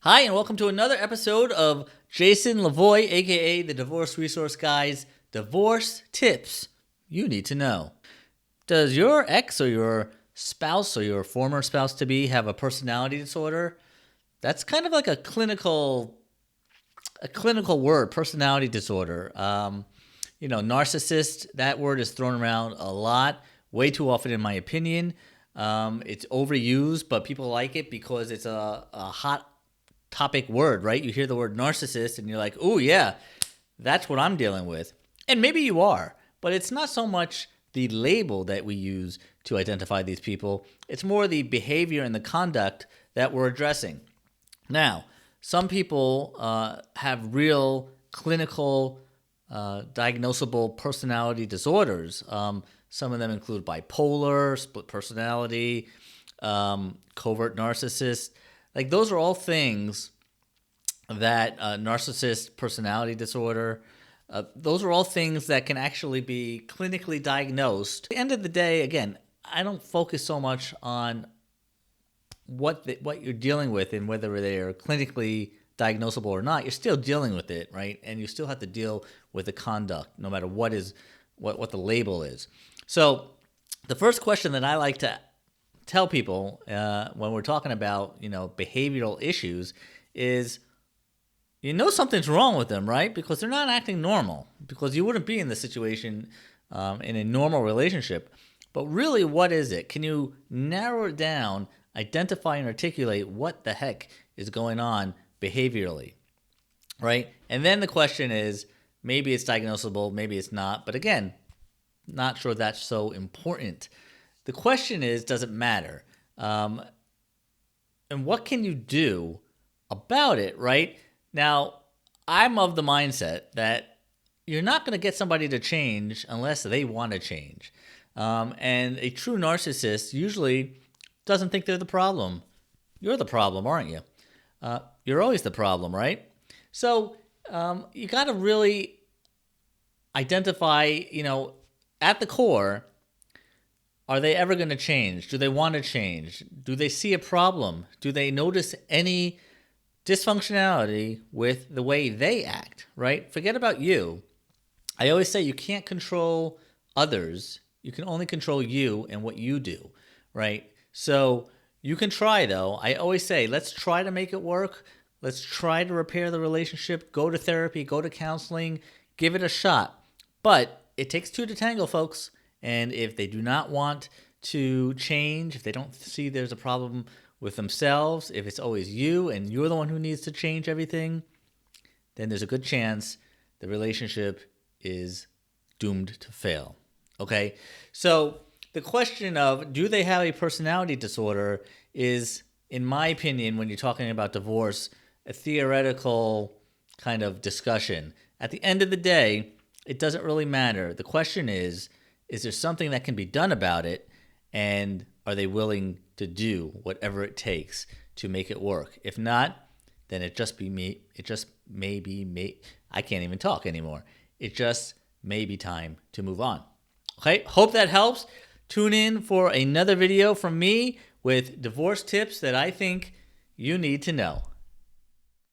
Hi, and welcome to another episode of Jason Lavoie, aka the Divorce Resource Guy's Divorce Tips You Need to Know. Does your ex or your spouse or your former spouse to be have a personality disorder? That's kind of like a clinical word, personality disorder. Narcissist, that word is thrown around a lot, way too often in my opinion. It's overused, but people like it because it's a hot topic word, right? You hear the word narcissist and you're like, oh yeah, that's what I'm dealing with. And maybe you are, but it's not so much the label that we use to identify these people. It's more the behavior and the conduct that we're addressing. Now, some people have real clinical diagnosable personality disorders. Some of them include bipolar, split personality, covert narcissist. Like those are all things that narcissist personality disorder, those are all things that can actually be clinically diagnosed. At the end of the day, again, I don't focus so much on what you're dealing with and whether they are clinically diagnosable or not. You're still dealing with it, right? And you still have to deal with the conduct, no matter what the label is. So the first question that I like to tell people when we're talking about behavioral issues is, something's wrong with them, right? Because they're not acting normal, because you wouldn't be in this situation in a normal relationship. But really, what is it? Can you narrow it down, identify and articulate what the heck is going on behaviorally, right? And then the question is, maybe it's diagnosable, maybe it's not. But again, not sure that's so important. The question is, does it matter? And what can you do about it, right? Now, I'm of the mindset that you're not going to get somebody to change unless they want to change. And a true narcissist usually doesn't think they're the problem. You're the problem, aren't you? You're always the problem, right? So you got to really identify, at the core, are they ever going to change? Do they want to change? Do they see a problem? Do they notice any dysfunctionality with the way they act, right? Forget about you. I always say you can't control others. You can only control you and what you do, right? So you can try, though. I always say, let's try to make it work. Let's try to repair the relationship. Go to therapy, go to counseling, give it a shot. But it takes two to tango, folks. And if they do not want to change, if they don't see there's a problem with themselves, if it's always you and you're the one who needs to change everything, then there's a good chance the relationship is doomed to fail. Okay? So the question of, do they have a personality disorder is, in my opinion, when you're talking about divorce, a theoretical kind of discussion. At the end of the day, it doesn't really matter. The question is there something that can be done about it? And are they willing to do whatever it takes to make it work? If not, then it just may be I can't even talk anymore. It just may be time to move on. Okay, hope that helps. Tune in for another video from me with divorce tips that I think you need to know.